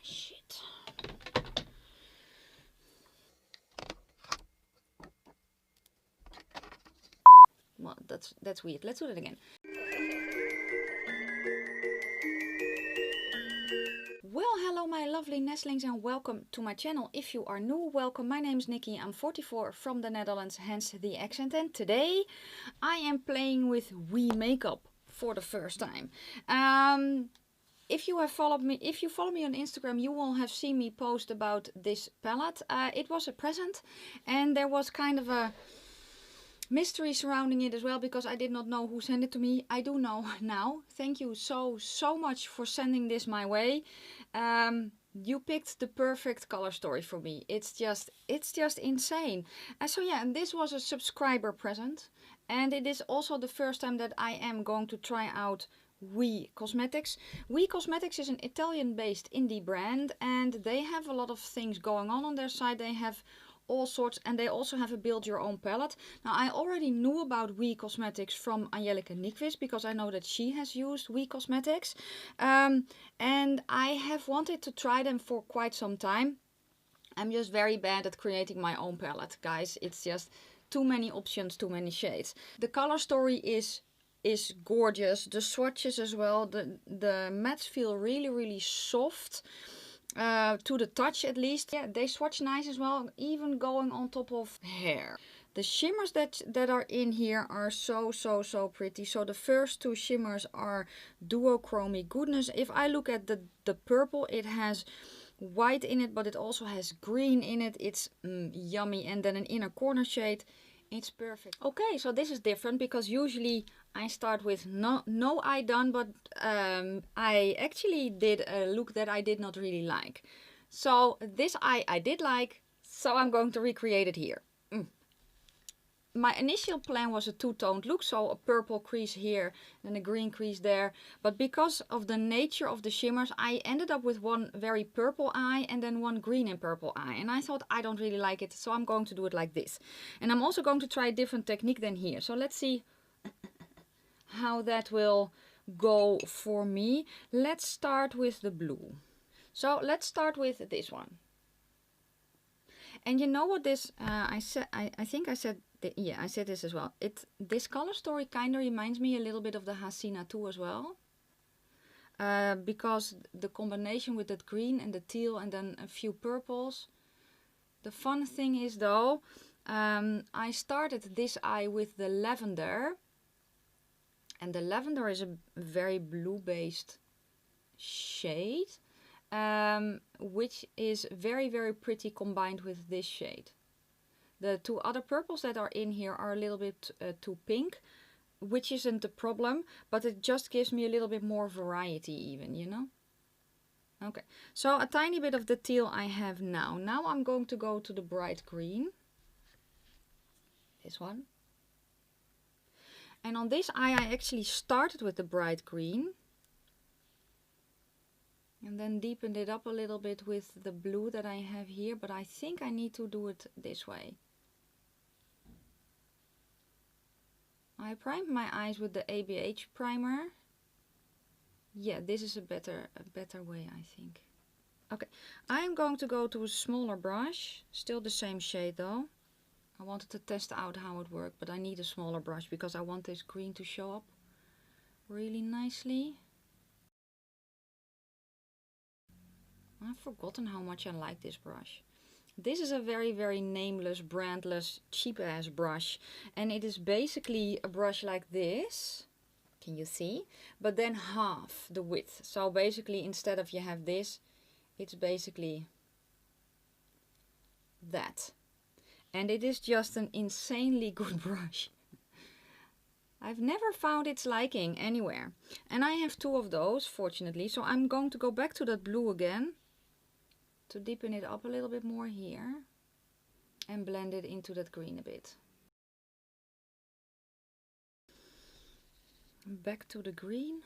Shit. Well, that's weird. Let's do that again. Well, hello my lovely nestlings and welcome to my channel. If you are new, welcome. My name is Nikki. I'm 44 from the Netherlands, hence the accent. And today I am playing with makeup for the first time. If you follow me on Instagram, you will have seen me post about this palette. It was a present and there was kind of a mystery surrounding it as well, because I did not know who sent it to me. I do know now. Thank you so much for sending this my way. You picked the perfect color story for me. It's just insane. So yeah, and this was a subscriber present, and it is also the first time that I am going to try out Cosmetics. Cosmetics is an Italian-based indie brand, and they have a lot of things going on their side. They have all sorts, and they also have a build your own palette. Now I already knew about Cosmetics from Angelica Nyquist, because I know that she has used Cosmetics, and I have wanted to try them for quite some time. I'm just very bad at creating my own palette, guys. It's just too many options, too many shades. The color story is gorgeous. The swatches as well. The mattes feel really soft. To the touch at least. Yeah, they swatch nice as well, even going on top of hair. The shimmers that are in here are so pretty. So the first two shimmers are duochromy goodness. If I look at the purple, it has white in it, but it also has green in it. It's yummy. And then an inner corner shade. It's perfect. Okay, so this is different, because usually I start with no eye done, but I actually did a look that I did not really like. So this eye I did like, so I'm going to recreate it here. My initial plan was a two-toned look, so a purple crease here and a green crease there. But because of the nature of the shimmers, I ended up with one very purple eye and then one green and purple eye. And I thought I don't really like it, so I'm going to do it like this. And I'm also going to try a different technique than here. So let's see how that will go for me. Let's start with the blue. So let's start with this one. And you know what this, I think I said, yeah, I said this as well. This color story kind of reminds me a little bit of the Hasina 2 as well. Because the combination with that green and the teal and then a few purples. The fun thing is though, I started this eye with the lavender. And the lavender is a very blue based shade. Which is very pretty combined with this shade. The two other purples that are in here are a little bit too pink, which isn't a problem, but it just gives me a little bit more variety even, you know? Okay, so a tiny bit of the teal I have now. Now I'm going to go to the bright green. This one. And on this eye I actually started with the bright green. And then deepened it up a little bit with the blue that I have here, but I think I need to do it this way. I primed my eyes with the ABH primer. Yeah, this is a better way, I think. Okay, I'm going to go to a smaller brush, still the same shade though. I wanted to test out how it worked, but I need a smaller brush because I want this green to show up really nicely. I've forgotten how much I like this brush. This is a very nameless, brandless, cheap ass brush. And it is basically a brush like this. Can you see? But then half the width. So basically instead of you have this, it's basically that. And it is just an insanely good brush. I've never found its liking anywhere. And I have two of those, fortunately. So I'm going to go back to that blue again. To deepen it up a little bit more here and blend it into that green a bit. Back to the green.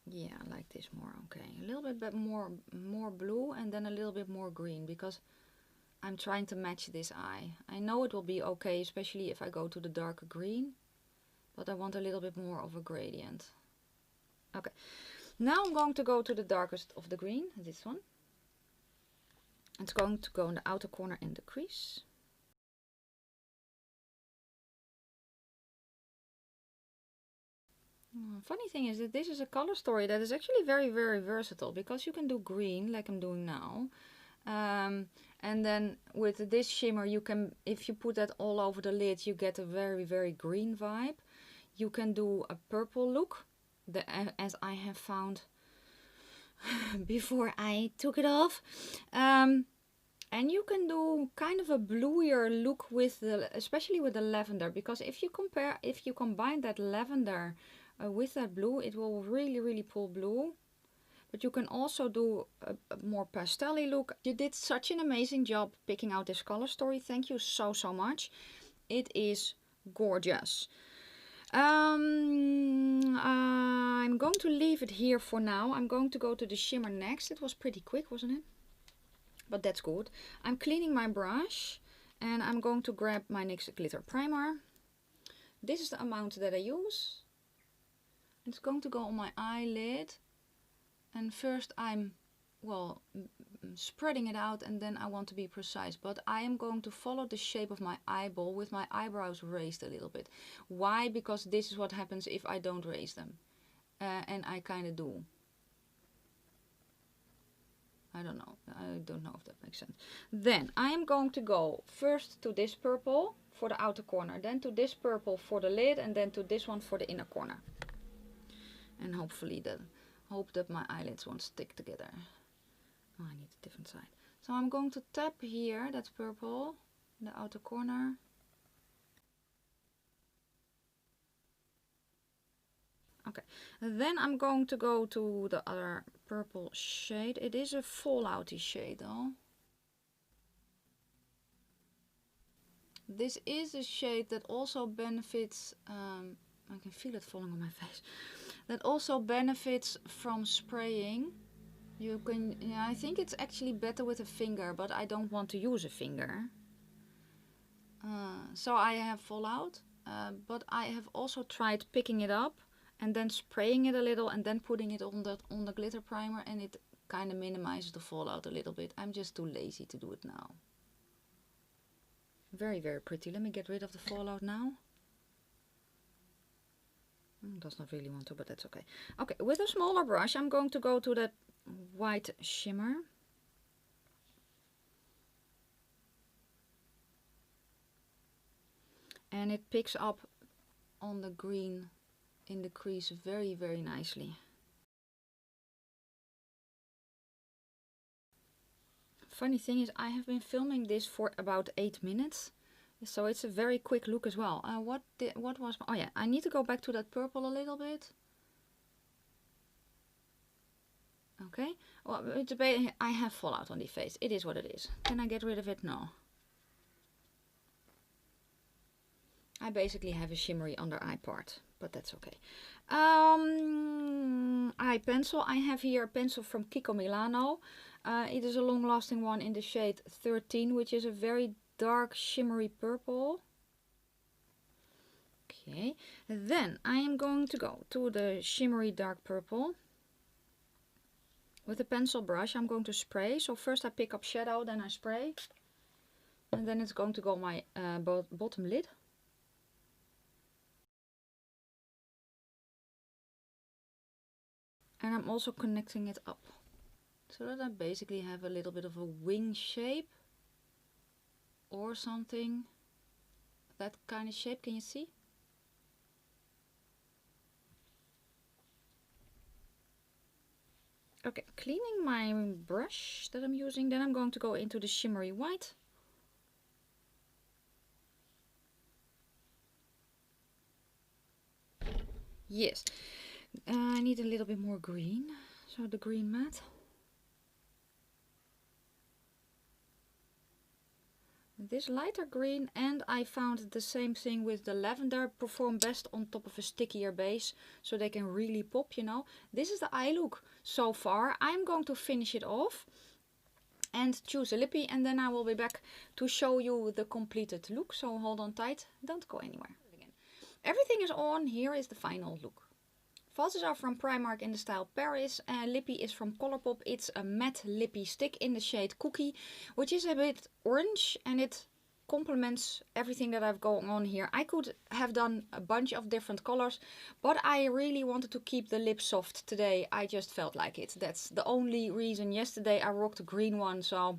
Yeah, I like this more. Okay, a little bit more blue and then a little bit more green, because I'm trying to match this eye. I know it will be okay, especially if I go to the darker green. but I want a little bit more of a gradient. Okay, now I'm going to go to the darkest of the green, this one. It's going to go in the outer corner in the crease. Funny thing is that this is a color story that is actually very, very versatile, because you can do green like I'm doing now. And then with this shimmer, you can, if you put that all over the lid, you get a very, very green vibe. You can do a purple look, as I have found before I took it off. And you can do kind of a bluier look with the, especially with the lavender, because if you combine that lavender with that blue, it will really, really pull blue. But you can also do a more pastel-y look. You did such an amazing job picking out this color story. Thank you so, so much. It is gorgeous. I'm going to leave it here for now. I'm going to go to the shimmer next. It was pretty quick, wasn't it? But that's good. I'm cleaning my brush and I'm going to grab my NYX glitter primer. This is the amount that I use. It's going to go on my eyelid. And first I'm, well, spreading it out, and then I want to be precise. But I am going to follow the shape of my eyeball with my eyebrows raised a little bit. Why? Because this is what happens if I don't raise them. And I kind of do. I don't know if that makes sense. Then I am going to go first to this purple for the outer corner, then to this purple for the lid, and then to this one for the inner corner. And hopefully hope that my eyelids won't stick together. Oh, I need a different side. So I'm going to tap here, that's purple, in the outer corner. Okay, and then I'm going to go to the other purple shade. It is a fallouty shade though. This is a shade that also benefits, I can feel it falling on my face, that also benefits from spraying. You can, yeah, I think it's actually better with a finger, but I don't want to use a finger. So I have fallout, but I have also tried picking it up and then spraying it a little and then putting it on the glitter primer, and it kind of minimizes the fallout a little bit. I'm just too lazy to do it now. Very, very pretty. Let me get rid of the fallout now. Does not really want to, but that's okay. Okay, with a smaller brush, I'm going to go to that white shimmer. And it picks up on the green in the crease very, very nicely. Funny thing is, I have been filming this for about 8 minutes. So it's a very quick look as well. What was, oh yeah, I need to go back to that purple a little bit. Okay, well, I have fallout on the face. It is what it is. Can I get rid of it? No. I basically have a shimmery under eye part, but that's okay. Eye pencil. I have here a pencil from Kiko Milano. It is a long-lasting one in the shade 13, which is a very dark shimmery purple. Okay, then I am going to go to the shimmery dark purple. With a pencil brush, I'm going to spray. So first I pick up shadow, then I spray. And then it's going to go my bottom lid. And I'm also connecting it up, so that I basically have a little bit of a wing shape or something. That kind of shape, can you see? Okay, cleaning my brush that I'm using, then I'm going to go into the shimmery white. Yes, I need a little bit more green, so the green matte. This lighter green, and I found the same thing with the lavender, perform best on top of a stickier base, so they can really pop, you know. This is the eye look so far. I'm going to finish it off and choose a lippy, and then I will be back to show you the completed look. So hold on tight, don't go anywhere. everything is on. Here is the final look. Falsies are from Primark in the style Paris. Lippy is from Colourpop. It's a matte lippy stick in the shade Cookie, which is a bit orange, and it complements everything that I've going on here. I could have done a bunch of different colors, but I really wanted to keep the lip soft today. I just felt like it. That's the only reason. Yesterday I rocked a green one, so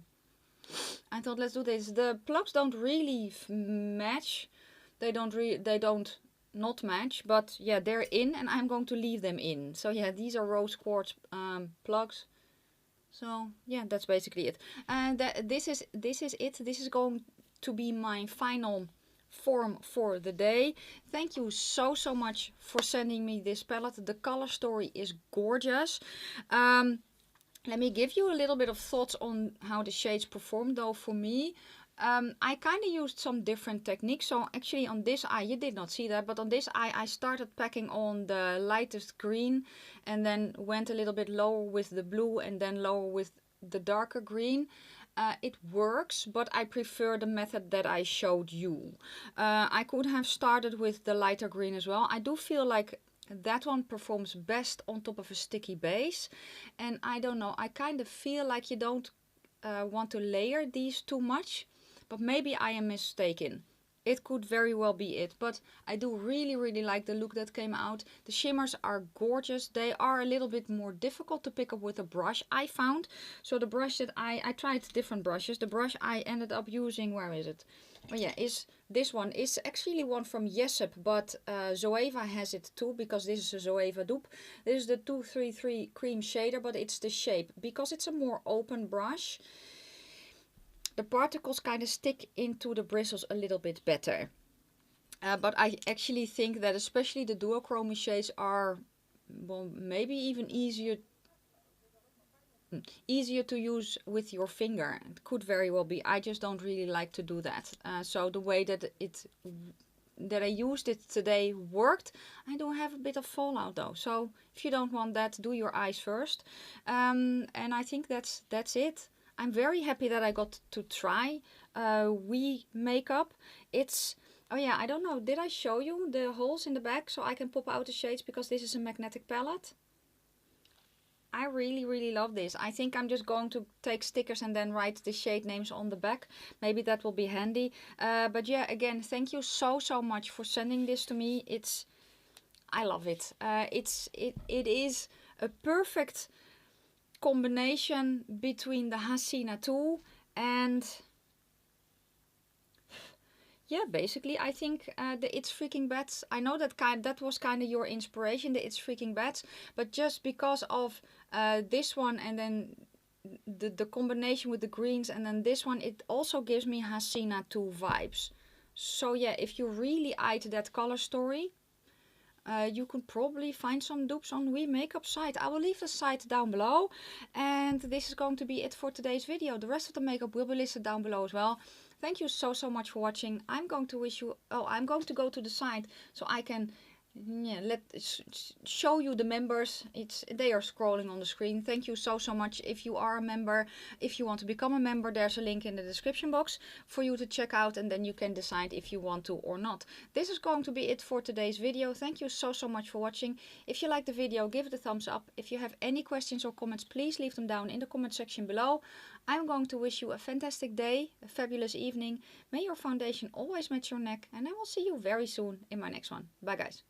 I thought let's do this. The plugs don't really match. They don't not match, but yeah, they're in, and I'm going to leave them in. So yeah, these are rose quartz plugs. So yeah, that's basically it. And this is it. This is going to be my final form for the day. Thank you so much for sending me this palette. The color story is gorgeous. Let me give you a little bit of thoughts on how the shades performed though for me. I kind of used some different techniques. So actually on this eye, you did not see that, but on this eye I started packing on the lightest green and then went a little bit lower with the blue and then lower with the darker green. It works, but I prefer the method that I showed you. I could have started with the lighter green as well. I do feel like that one performs best on top of a sticky base. And I don't know, I kind of feel like you don't want to layer these too much. But maybe I am mistaken. It could very well be it. But I do really like the look that came out. The shimmers are gorgeous. They are a little bit more difficult to pick up with a brush, I found. So the brush that I tried different brushes. The brush I ended up using, where is it? Oh yeah, is this one. Is actually one from Jessup, but Zoeva has it too, because this is a Zoeva dupe. This is the 233 cream shader, but it's the shape. Because it's a more open brush, the particles kind of stick into the bristles a little bit better. But I actually think that especially the duochrome shades are, well, maybe even easier to use with your finger. It could very well be. I just don't really like to do that. So the way that I used it today worked. I do have a bit of fallout though. So if you don't want that, do your eyes first. And I think that's it. I'm very happy that I got to try We Makeup. It's, oh yeah, I don't know, did I show you the holes in the back so I can pop out the shades, because this is a magnetic palette? I really love this. I think I'm just going to take stickers and then write the shade names on the back. Maybe that will be handy. But yeah, again, thank you so much for sending this to me. I love it. It is a perfect combination between the Hasina 2 and yeah, basically I think the It's Freaking Bats. I know that was kind of your inspiration, the It's Freaking Bats, but just because of this one and then the combination with the greens and then this one, it also gives me Hasina 2 vibes. So yeah, if you really eyed that color story, you can probably find some dupes on We Makeup site. I will leave the site down below. And this is going to be it for today's video. The rest of the makeup will be listed down below as well. Thank you so much for watching. I'm going to go to the site so I can show you the members. They are scrolling on the screen. Thank you so much. If you are a member, if you want to become a member, there's a link in the description box for you to check out, and then you can decide if you want to or not. This is going to be it for today's video. Thank you so much for watching. If you like the video, give it a thumbs up. If you have any questions or comments, please leave them down in the comment section below. I'm going to wish you a fantastic day, a fabulous evening. May your foundation always match your neck, and I will see you very soon in my next one. Bye guys.